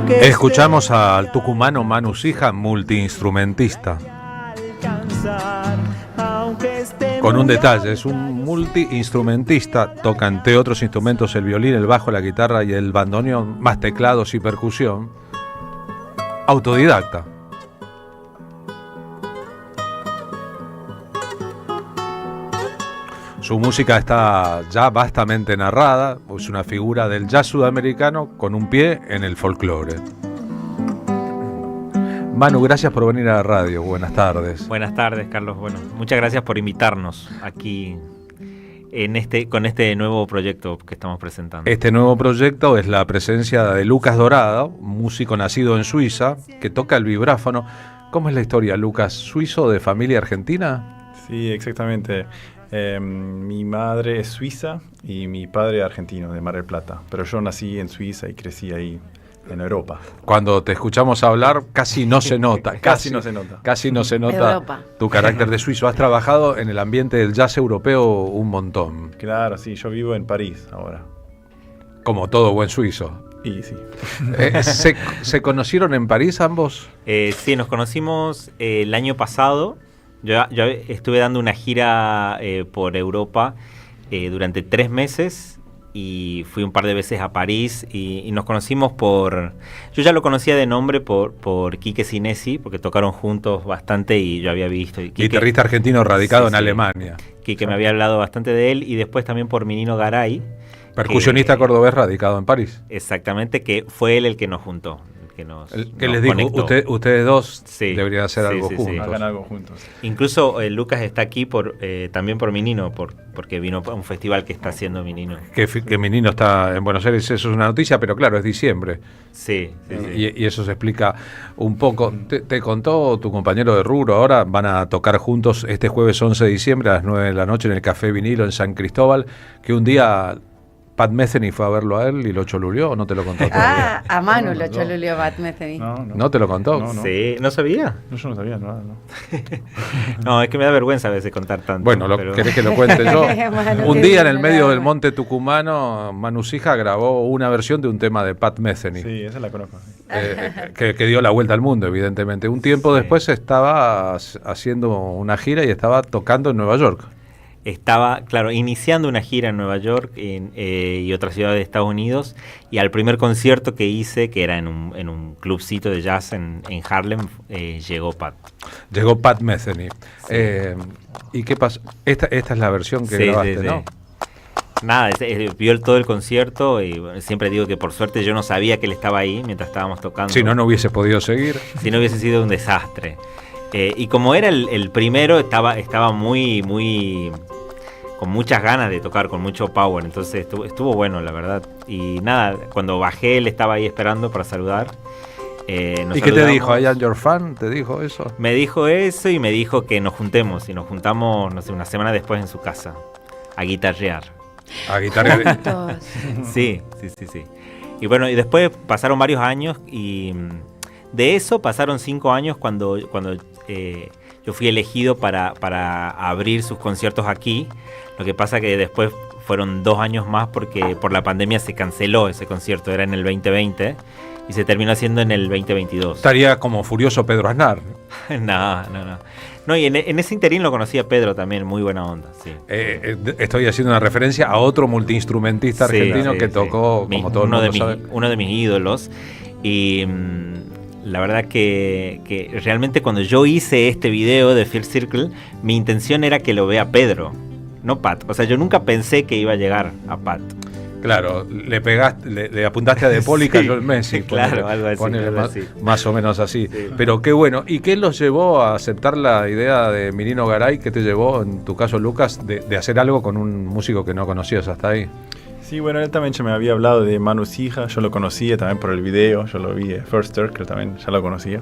Escuchamos al tucumano Manu Sija, multiinstrumentista. Con un detalle, es un multiinstrumentista, toca entre otros instrumentos el violín, el bajo, la guitarra y el bandoneón, más teclados y percusión. Autodidacta. Su música está ya vastamente narrada, es una figura del jazz sudamericano con un pie en el folclore. Manu, gracias por venir a la radio. Buenas tardes. Buenas tardes, Carlos. Bueno, muchas gracias por invitarnos aquí con este nuevo proyecto que estamos presentando. Este nuevo proyecto es la presencia de Lucas Dorado, músico nacido en Suiza, que toca el vibráfono. ¿Cómo es la historia, Lucas? ¿Suizo de familia argentina? Sí, exactamente. Mi madre es suiza y mi padre argentino, de Mar del Plata. Pero yo nací en Suiza y crecí ahí en Europa. Cuando te escuchamos hablar, casi no se nota. Casi no se nota. Casi no se nota Europa. Tu carácter de suizo. Has trabajado en el ambiente del jazz europeo un montón. Claro, sí. Yo vivo en París ahora. Como todo buen suizo. Y sí. ¿Se conocieron en París ambos? Sí, nos conocimos el año pasado. Yo estuve dando una gira por Europa durante 3 meses. Y fui un par de veces a París y nos conocimos yo ya lo conocía de nombre por Quique Sinesi, porque tocaron juntos bastante y yo había visto. Guitarrista argentino radicado en Alemania. Quique me había hablado bastante de él, y después también por Minino Garay. Percusionista cordobés radicado en París. Exactamente, que fue él el que nos juntó. Que les dijo, ustedes dos deberían hacer algo juntos. Hagan algo juntos. Incluso Lucas está aquí también por Minino, porque vino a un festival que está haciendo Minino. Que Minino está en Buenos Aires, eso es una noticia, pero claro, es diciembre. Sí. Y eso se explica un poco. Te contó tu compañero de rubro, ahora van a tocar juntos este jueves 11 de diciembre a las 9 de la noche en el Café Vinilo en San Cristóbal, que un día Pat Metheny fue a verlo a él y lo choluleó, ¿o no te lo contó todavía? A Manu lo choluleó Pat Metheny. ¿No te lo contó? No. Sí, ¿no sabía? No, yo no sabía nada, no. No, es que me da vergüenza a veces contar tanto. Bueno, ¿querés que lo cuente yo? Un día en el medio del monte tucumano, Manu Sija grabó una versión de un tema de Pat Metheny. Sí, esa la conozco. Que dio la vuelta al mundo, evidentemente. Un tiempo después estaba haciendo una gira y estaba tocando en Nueva York. Estaba, claro, iniciando una gira en Nueva York y otras ciudades de Estados Unidos, y al primer concierto que hice, que era en un clubcito de jazz en Harlem, llegó Pat. Llegó Pat Metheny. Sí. ¿Y qué pasó? Esta es la versión que grabaste, ¿no? Nada, vio todo el concierto y siempre digo que por suerte yo no sabía que él estaba ahí mientras estábamos tocando. Si no hubiese podido seguir. Si no hubiese sido un desastre. Y como era el primero, estaba muy con muchas ganas de tocar, con mucho power, entonces estuvo bueno, la verdad. Y nada, cuando bajé, él estaba ahí esperando para saludar. ¿Y qué te dijo? ¿I am your fan? ¿Te dijo eso? Me dijo eso y me dijo que nos juntemos. Y nos juntamos, no sé, una semana después en su casa, a guitarrear. ¿A guitarrear? Sí. Y bueno, y después pasaron varios años y de eso pasaron 5 años cuando yo fui elegido para abrir sus conciertos aquí. Lo que pasa que después fueron 2 años más porque por la pandemia se canceló ese concierto, era en el 2020 y se terminó haciendo en el 2022. Estaría como furioso Pedro Aznar. No, y en ese interín lo conocí a Pedro también, muy buena onda. Sí. Estoy haciendo una referencia a otro multiinstrumentista argentino que tocó, como todo el mundo sabe. Uno de mis ídolos. Y la verdad que realmente cuando yo hice este video de Fear Circle, mi intención era que lo vea Pedro, no Pat. O sea, yo nunca pensé que iba a llegar a Pat. Claro, le apuntaste a De Paul y cayó el Messi. Claro, algo así. Más o menos así. Sí. Pero qué bueno. ¿Y qué los llevó a aceptar la idea de Minino Garay? ¿Qué te llevó, en tu caso, Lucas, de hacer algo con un músico que no conocías hasta ahí? Sí, bueno, él también ya me había hablado de Manu Sija, yo lo conocía también por el video, yo lo vi de Firster, que también ya lo conocía.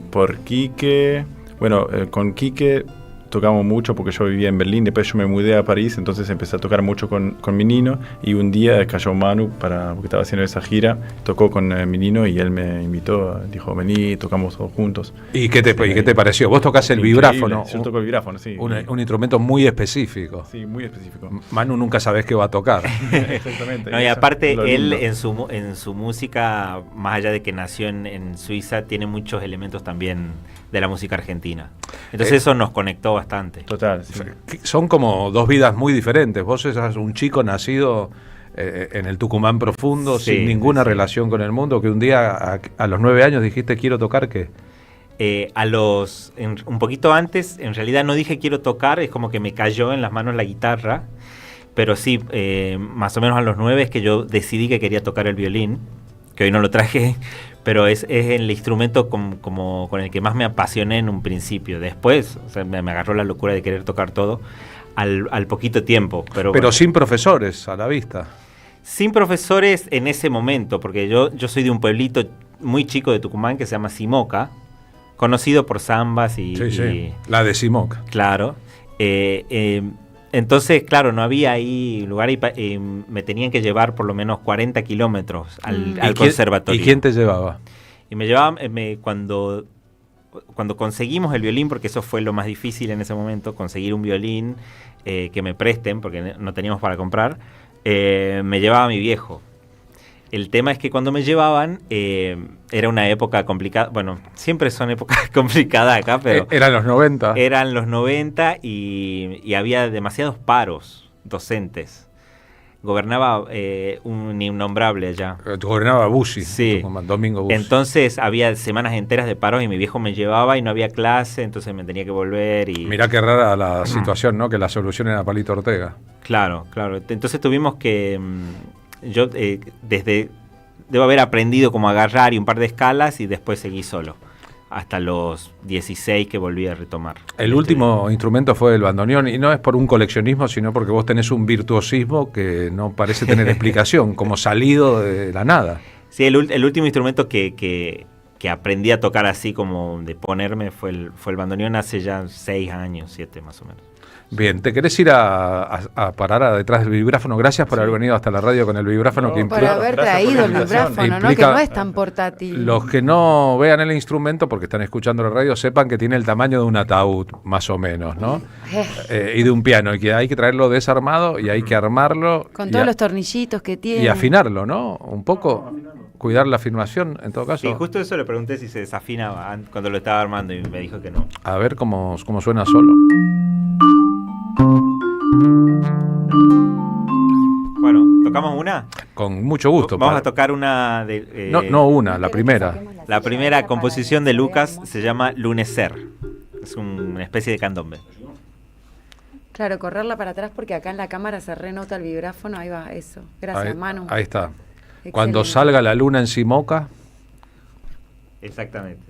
Por Quique, bueno, con Quique tocamos mucho porque yo vivía en Berlín, después yo me mudé a París, entonces empecé a tocar mucho con mi nino, y un día cayó Manu porque estaba haciendo esa gira, tocó con mi nino y él me invitó, dijo, vení, tocamos todos juntos. ¿Y qué te pareció? Vos tocás el Increíble. vibráfono. Yo toco el vibráfono, sí. Un instrumento muy específico. Sí, muy específico. Manu nunca sabés qué va a tocar. Exactamente. No, y Eso aparte, es lo él lindo. en su música, más allá de que nació en Suiza, tiene muchos elementos también de la música argentina. Entonces eso nos conectó bastante. Total, sí. Son como dos vidas muy diferentes. Vos sos un chico nacido en el Tucumán profundo, Sí, sin ninguna sí. relación con el mundo, que un día a los 9 años dijiste quiero tocar, ¿qué? Un poquito antes, en realidad no dije quiero tocar, es como que me cayó en las manos la guitarra, pero sí, más o menos a los 9 es que yo decidí que quería tocar el violín, que hoy no lo traje, pero es el instrumento con el que más me apasioné en un principio. Después, o sea, me agarró la locura de querer tocar todo al poquito tiempo. Pero bueno, sin profesores a la vista. sin profesores en ese momento, porque yo soy de un pueblito muy chico de Tucumán que se llama Simoca, conocido por zambas y La de Simoca. claro. Entonces, claro, no había ahí lugar y me tenían que llevar por lo menos 40 kilómetros al conservatorio. ¿Y quién te llevaba? Y me llevaban, cuando conseguimos el violín, porque eso fue lo más difícil en ese momento, conseguir un violín que me presten, porque no teníamos para comprar, me llevaba mi viejo. El tema es que cuando me llevaban, era una época complicada. Bueno, siempre son épocas complicadas acá, pero Eran los 90. eran los 90 y había demasiados paros docentes. Gobernaba un innombrable allá. Gobernaba Bussi, Sí. Domingo Bussi. Entonces había semanas enteras de paros y mi viejo me llevaba y no había clase, entonces me tenía que volver y... Mirá qué rara la situación, ¿no? Que la solución era Palito Ortega. Claro, claro. Entonces tuvimos que... yo debo haber aprendido como a agarrar y un par de escalas y después seguí solo. Hasta los 16 que volví a retomar. El último instrumento fue el bandoneón, y no es por un coleccionismo, sino porque vos tenés un virtuosismo que no parece tener explicación, como salido de la nada. Sí, el último instrumento que aprendí a tocar así como de ponerme fue el bandoneón hace ya 6 años, 7 más o menos. Bien, ¿te querés ir a parar detrás del vibráfono? Gracias por haber venido hasta la radio con el vibráfono, que Por implica... haber Gracias por traído la el invitación. vibráfono, ¿no? Que Implica- no es tan portátil. Los que no vean el instrumento, porque están escuchando la radio, sepan que tiene el tamaño de un ataúd, más o menos, ¿no? Y de un piano, y que hay que traerlo desarmado y hay que armarlo Con y todos los tornillitos que tiene. y afinarlo, ¿no? Un poco, cuidar la afinación, en todo caso. Sí, justo eso le pregunté si se desafinaba cuando lo estaba armando y me dijo que no. A ver cómo suena solo. Bueno, ¿tocamos una? Con mucho gusto. Vamos a tocar una de... No una, la primera. La primera composición de Lucas se llama Lunecer. Es una especie de candombe. Claro, correrla para atrás porque acá en la cámara se renota el vibráfono. Ahí va, eso. Gracias, Ahí, Manu. ahí está. Excelente. Cuando salga la luna en Simoca. Exactamente.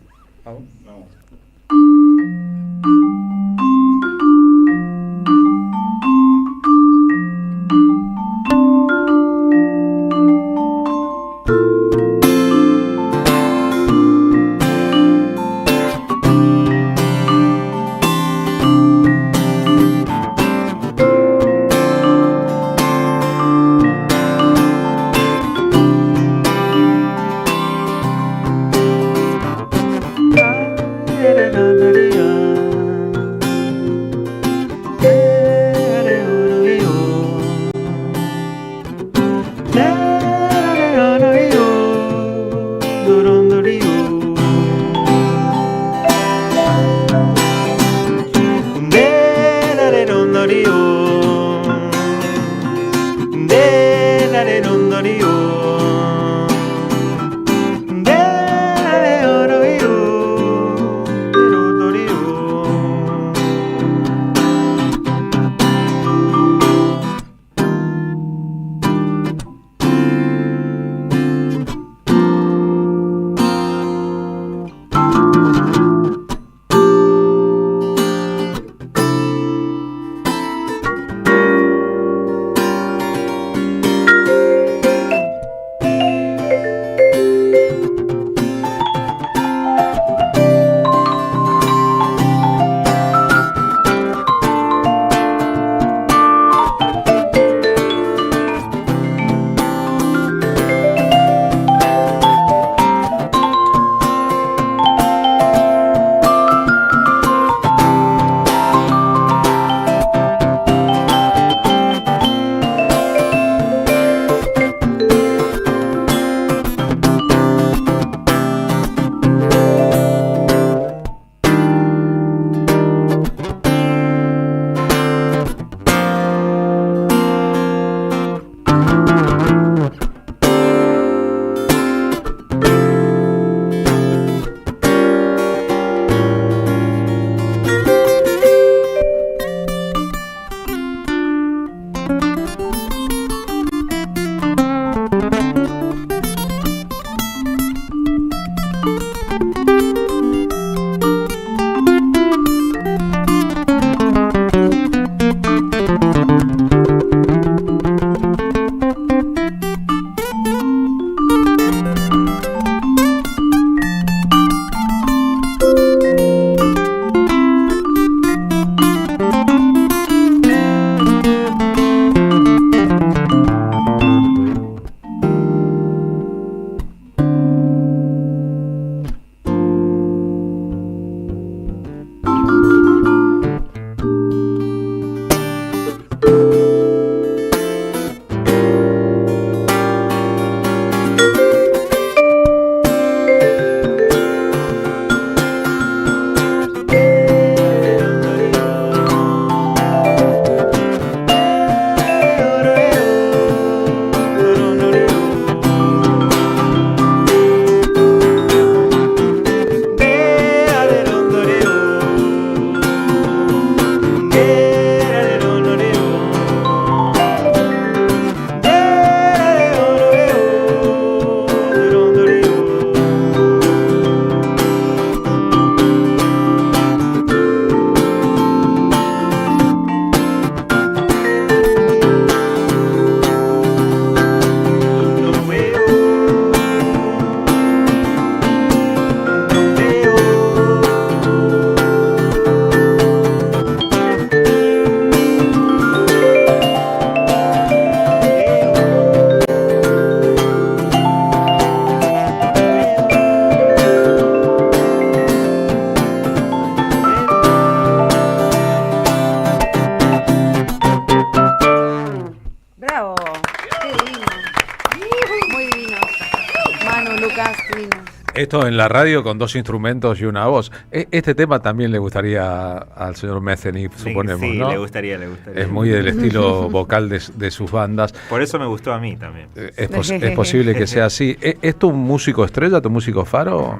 Lucas, dinos. Esto en la radio con 2 instrumentos y una voz. Este tema también le gustaría al señor Metheny, suponemos, sí, ¿no? le gustaría. Es muy del estilo vocal de sus bandas. Por eso me gustó a mí también. Es posible que sea así. ¿Es tu músico estrella, tu músico faro?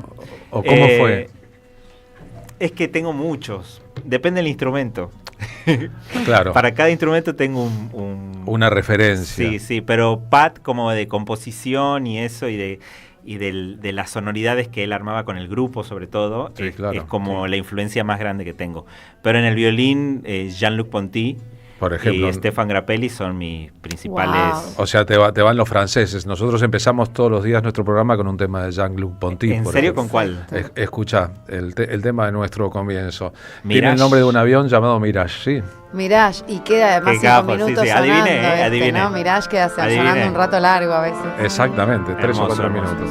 ¿O cómo fue? Es que tengo muchos. Depende del instrumento. Claro. Para cada instrumento tengo una referencia. Sí, pero Pat como de composición y eso y de las sonoridades que él armaba con el grupo sobre todo, sí, claro, es como la influencia más grande que tengo. Pero en el violín, Jean-Luc Ponty, por ejemplo, y Stefan Grappelli son mis principales... Wow. O sea, te van los franceses. Nosotros empezamos todos los días nuestro programa con un tema de Jean-Luc Ponty. ¿En serio? ¿Con cuál? Escucha, el tema de nuestro comienzo. Mirage. Tiene el nombre de un avión llamado Mirage, sí. Mirage, y queda además Qué 5 capo, minutos sí, sonando, adiviné. ¿no? Mirage queda Adiviné. sonando un rato largo a veces. Exactamente, 3 o 4 Hermoso. minutos.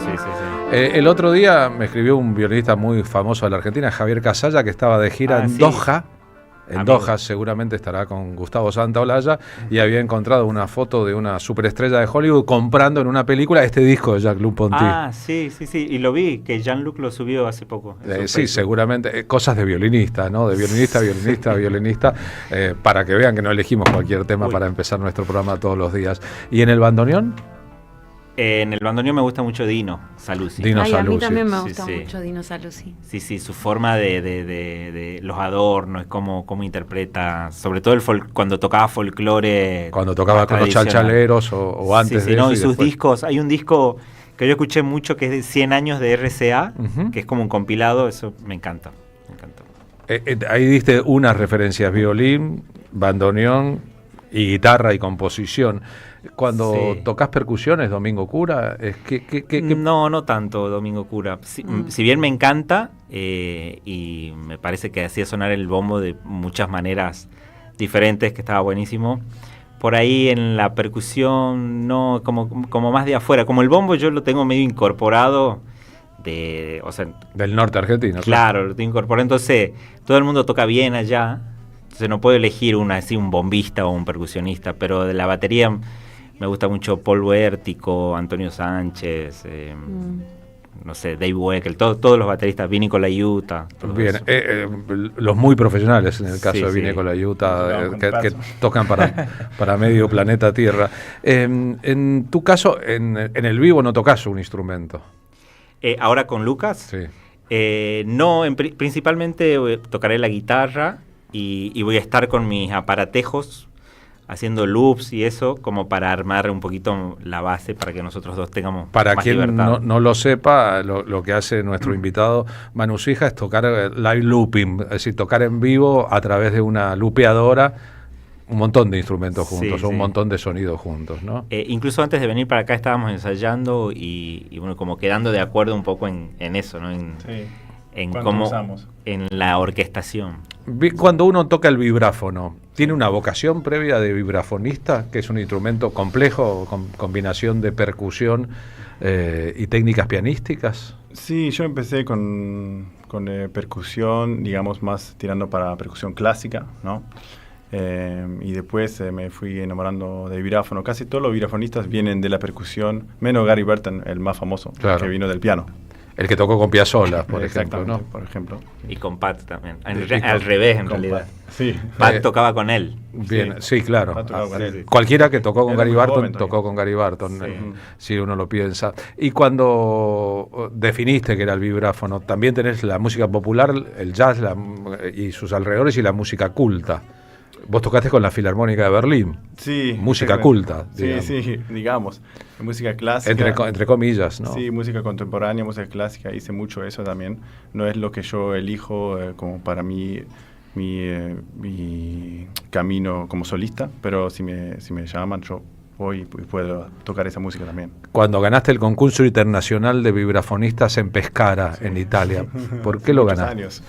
Sí. El otro día me escribió un violinista muy famoso de la Argentina, Javier Casalla, que estaba de gira en sí. Doha. En Amigo. Doha seguramente estará con Gustavo Santaolalla y había encontrado una foto de una superestrella de Hollywood comprando en una película este disco de Jean-Luc Ponty. Sí. Y lo vi, que Jean-Luc lo subió hace poco. en su Sí, Facebook. seguramente. Cosas de violinista, ¿no? De violinista, para que vean que no elegimos cualquier tema para empezar nuestro programa todos los días. ¿Y en el bandoneón? En el bandoneón me gusta mucho Dino Saluzzi. Dino Ay, a mí Saluzzi. también me Sí, gusta sí. mucho Dino Saluzzi. Sí, su forma de los adornos, cómo interpreta, sobre todo cuando tocaba folclore. Cuando tocaba con los tradicional. chalchaleros o antes Sí, de no, eso. y sus después. discos, hay un disco que yo escuché mucho que es de 100 años de RCA, Ujú. que es como un compilado, eso me encanta. Ahí diste unas referencias: violín, bandoneón y guitarra y composición. Cuando Sí. tocas percusiones, Domingo Cura, No tanto Domingo Cura. Si bien me encanta y me parece que hacía sonar el bombo de muchas maneras diferentes, que estaba buenísimo. Por ahí en la percusión, no, como más de afuera. Como el bombo yo lo tengo medio incorporado del norte argentino. Claro, lo tengo incorporado. Entonces, todo el mundo toca bien allá. Entonces no puedo elegir un bombista o un percusionista, pero de la batería me gusta mucho Paul Huértico, Antonio Sánchez, no sé, Dave Weckl, todos los bateristas, Vinny Colaiuta. Bien, los muy profesionales en el caso Sí, de Vinny sí. Colaiuta, que tocan para medio planeta Tierra. En tu caso, en el vivo no tocas un instrumento. Ahora con Lucas, Sí. no, principalmente tocaré la guitarra y voy a estar con mis aparatejos haciendo loops y eso, como para armar un poquito la base para que nosotros dos tengamos Para más quien libertad. no lo sepa, lo que hace nuestro invitado Manu Sija es tocar live looping, es decir, tocar en vivo a través de una lupeadora un montón de instrumentos juntos, Sí, o un sí. montón de sonidos juntos, ¿no? Incluso antes de venir para acá estábamos ensayando y bueno, como quedando de acuerdo un poco en eso, ¿no? En ¿Cuánto cómo, usamos? en la orquestación. Cuando uno toca el vibráfono, ¿tiene una vocación previa de vibrafonista, que es un instrumento complejo, con combinación de percusión y técnicas pianísticas? Sí, yo empecé con percusión, digamos, más tirando para percusión clásica, ¿no? Y después me fui enamorando de vibráfono. Casi todos los vibrafonistas vienen de la percusión, menos Gary Burton, el más famoso, Claro. que vino del piano. El que tocó con Piazzolla, por ejemplo, ¿no? Exactamente, por ejemplo. Y con Pat también. Y Al revés, en realidad. Sí. Pat tocaba con él. Bien, sí, claro. Pat tocaba con él. Cualquiera que tocó con Era Gary muy Barton, joven todavía. tocó con Gary Barton, Sí. si uno lo piensa. Y cuando definiste que era el vibráfono, también tenés la música popular, el jazz y sus alrededores y la música culta. Vos tocaste con la Filarmónica de Berlín. Sí. Música exactamente. culta, Sí, digamos. sí, digamos. Música clásica. Entre comillas, ¿no? Sí, música contemporánea, música clásica, hice mucho eso también. No es lo que yo elijo como para mi camino como solista, pero si me llaman yo voy y puedo tocar esa música también. Cuando ganaste el concurso internacional de vibrafonistas en Pescara, en Italia, ¿por qué lo Muchos ganaste? años.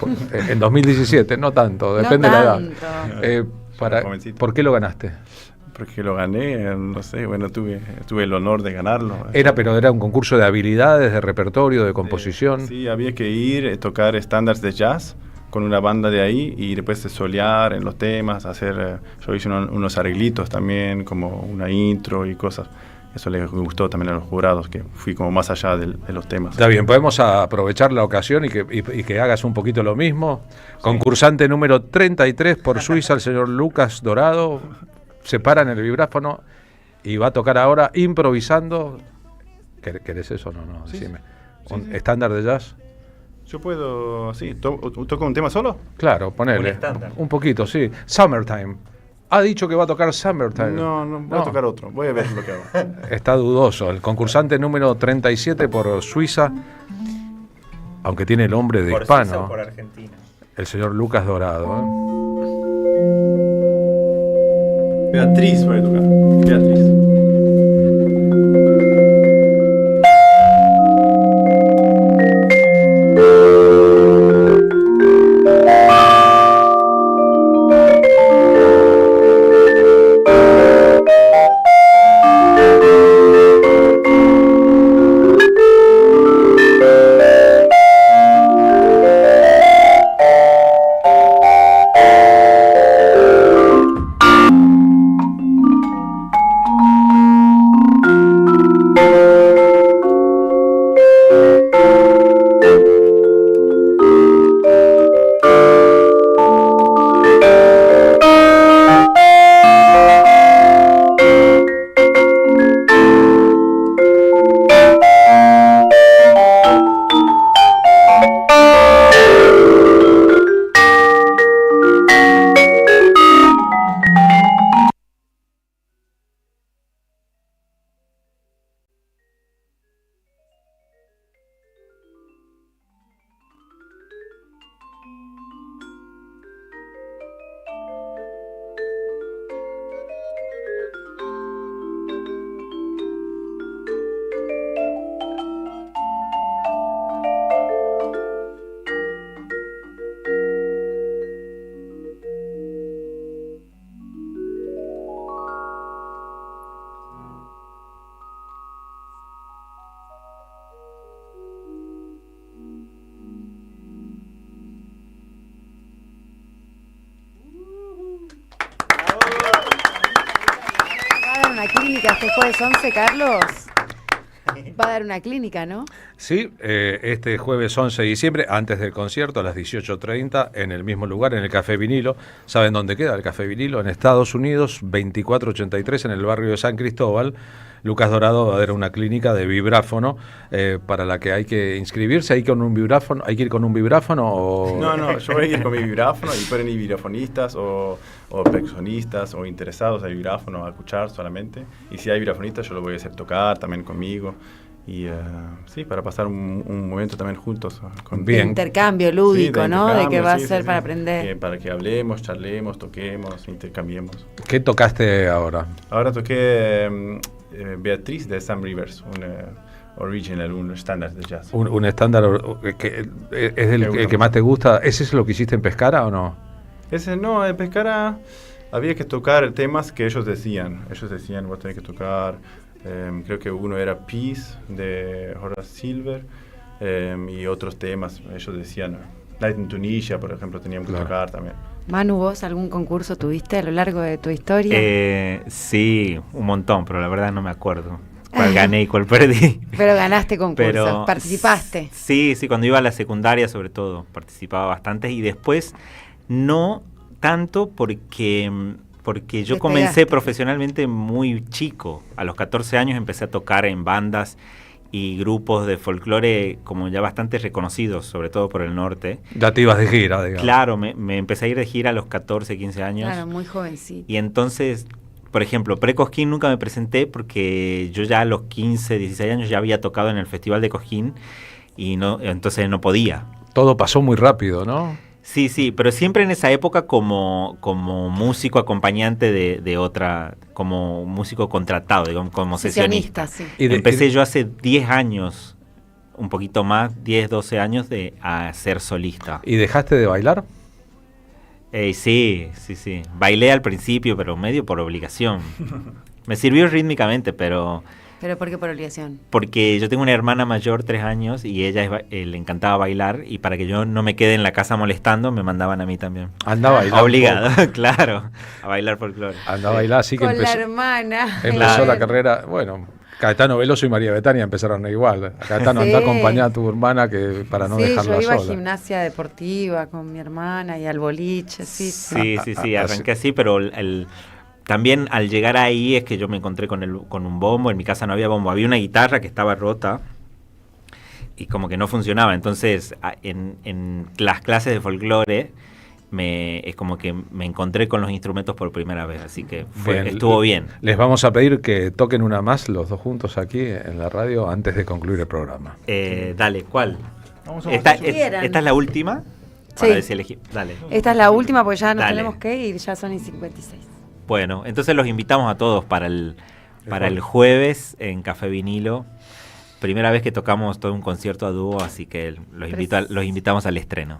En 2017, no tanto, depende de la edad. Tanto. ¿Por qué lo ganaste? Porque lo gané, no sé, bueno, tuve el honor de ganarlo. Pero era un concurso de habilidades, de repertorio, de composición. Sí, había que ir, tocar estándares de jazz con una banda de ahí y después solear en los temas, hacer, yo hice unos arreglitos también, como una intro y cosas. eso les gustó también a los jurados, que fui como más allá de los temas. Está bien, podemos aprovechar la ocasión y que hagas un poquito lo mismo. Concursante número 33 por Suiza, el señor Lucas Dorado, se para en el vibráfono y va a tocar ahora improvisando. ¿Querés eso o no? No, Sí, decime. sí, ¿Un sí. estándar de jazz? Yo puedo, sí, ¿toco un tema solo? Claro, ponele. Un estándar. Un poquito, sí. Summertime. Ha dicho que va a tocar Summertime. No, voy a tocar otro, voy a ver lo que hago. Está dudoso. El concursante número 37 por Suiza, aunque tiene el nombre de ¿Por hispano, Suiza o por Argentina? el señor Lucas Dorado. Beatriz voy a tocar, Beatriz. Una clínica este jueves 11, Carlos. Va a dar una clínica, ¿no? Sí, este jueves 11 de diciembre, antes del concierto, a las 18:30, en el mismo lugar, en el Café Vinilo. ¿Saben dónde queda el Café Vinilo? En Estados Unidos, 2483, en el barrio de San Cristóbal. Lucas Dorado va a dar una clínica de vibráfono para la que hay que inscribirse. ¿Hay que ir con un vibráfono o...? No, yo voy a ir con mi vibráfono y pueden ir vibrafonistas o percusionistas o interesados al vibráfono a escuchar solamente. Y si hay vibrafonistas, yo lo voy a hacer tocar también conmigo. Y sí, para pasar un momento también juntos. Bien. De intercambio lúdico, Sí, ¿no? De que va a sí, ser sí, para sí. aprender. Para que hablemos, charlemos, toquemos, intercambiemos. ¿Qué tocaste ahora? Ahora toqué Beatriz de Sam Rivers, un original, un estándar de jazz. Un estándar que es el que más te gusta. ¿Ese es lo que hiciste en Pescara o no? Ese no, en Pescara había que tocar temas que ellos decían. Ellos decían, vos tenés que tocar, creo que uno era Peace de Horace Silver, y otros temas. Ellos decían, Night in Tunisia, por ejemplo, teníamos que tocar también. Manu, ¿vos algún concurso tuviste a lo largo de tu historia? Sí, un montón, pero la verdad no me acuerdo cuál gané y cuál perdí. Pero ganaste concursos, Pero participaste. Sí, cuando iba a la secundaria sobre todo, participaba bastante y después no tanto porque yo comencé Despegaste. profesionalmente muy chico. A los 14 años empecé a tocar en bandas y grupos de folclore como ya bastante reconocidos, sobre todo por el norte. Ya te ibas de gira, digamos. Claro, me empecé a ir de gira a los 14, 15 años. Claro, muy jovencito. Y entonces, por ejemplo, pre-Cosquín nunca me presenté porque yo ya a los 15, 16 años ya había tocado en el Festival de Cosquín y entonces no podía. Todo pasó muy rápido, ¿no? Sí, pero siempre en esa época como músico acompañante de otra, como músico contratado, digamos, como sesionista. Sí. Empecé yo hace 10 años, un poquito más, 10, 12 años a ser solista. ¿Y dejaste de bailar? Sí. Bailé al principio, pero medio por obligación. Me sirvió rítmicamente, pero... ¿Pero por qué por obligación? Porque yo tengo una hermana mayor, 3 años, y ella le encantaba bailar, y para que yo no me quede en la casa molestando, me mandaban a mí también. Anda a bailar. Obligado, claro, a bailar folclore. Anda a bailar, así que Con la empezó hermana. la Claro. carrera. Bueno, Caetano Veloso y María Betania empezaron igual. Caetano, Sí. anda a acompañar a tu hermana que para no Sí, dejarla yo iba a sola. gimnasia deportiva con mi hermana y al boliche, sí. Sí, arranqué así, pero también al llegar ahí es que yo me encontré con un bombo. En mi casa no había bombo, había una guitarra que estaba rota y como que no funcionaba. Entonces en las clases de folclore es como que me encontré con los instrumentos por primera vez, así que estuvo bien. Les vamos a pedir que toquen una más los dos juntos aquí en la radio antes de concluir el programa. Dale, ¿cuál? Vamos a Esta quieran. es la última. Sí. Para ver si dale. Esta es la última porque ya nos Dale. tenemos que ir, ya son y 56. Bueno, entonces los invitamos a todos para el jueves en Café Vinilo. Primera vez que tocamos todo un concierto a dúo, así que los invitamos al estreno.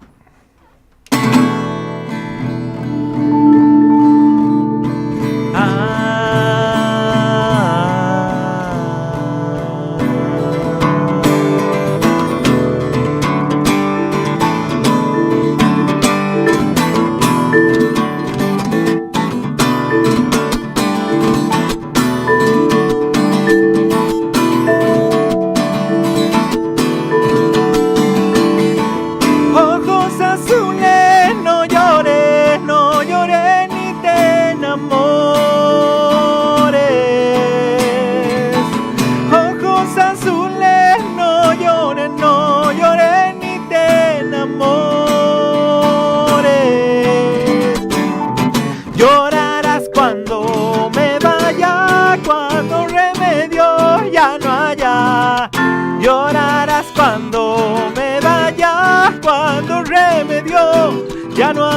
Ojos azules, no llores ni te enamores. Ojos azules, no llores ni te enamores. Llorarás cuando me vaya, cuando remedio ya no haya. Llorarás cuando me vaya, cuando remedio ya no haya.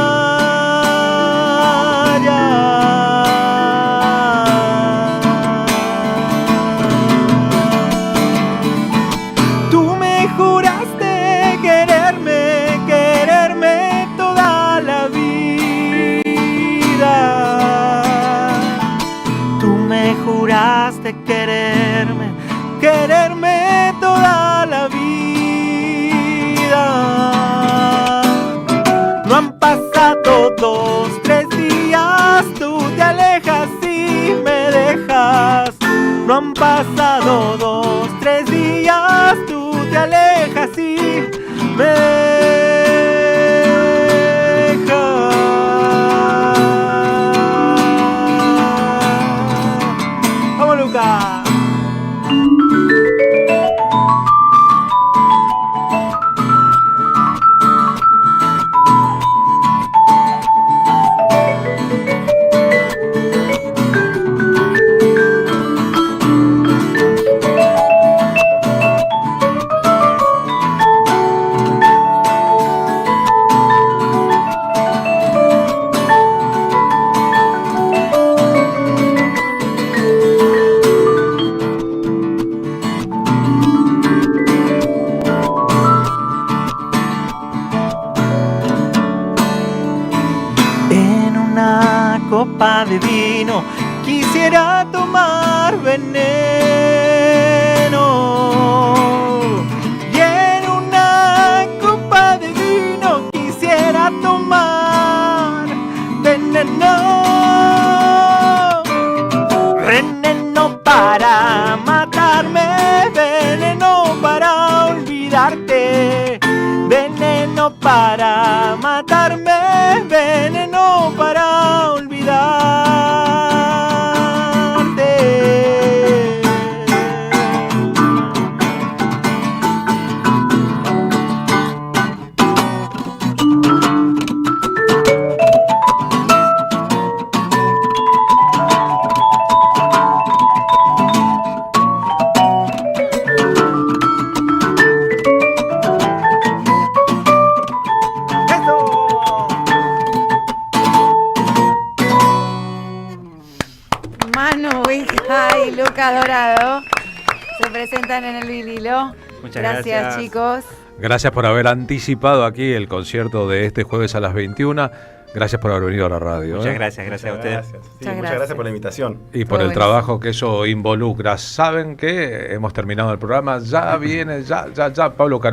Tú me juraste quererme toda la vida. Tú me juraste quererme toda la vida. No han pasado 2, 3 días, tú te alejas y me dejas. No han pasado 2, 3 días, tú te alejas y me dejas. ¡Vamos, Lucas! En una copa de vino quisiera tomar veneno. Y en una copa de vino quisiera tomar veneno. Veneno para matarme, veneno para olvidarte. Veneno para matarme, veneno para olvidarte. Manu, hija y Luca Dorado se presentan en el vinilo. Muchas gracias. Chicos. Gracias por haber anticipado aquí el concierto de este jueves a las 21. Gracias por haber venido a la radio. Muchas gracias a ustedes. Sí, Muchas muchas gracias. gracias por la invitación. Y por el trabajo que eso involucra. Saben que hemos terminado el programa. Ya viene, ya, Pablo Car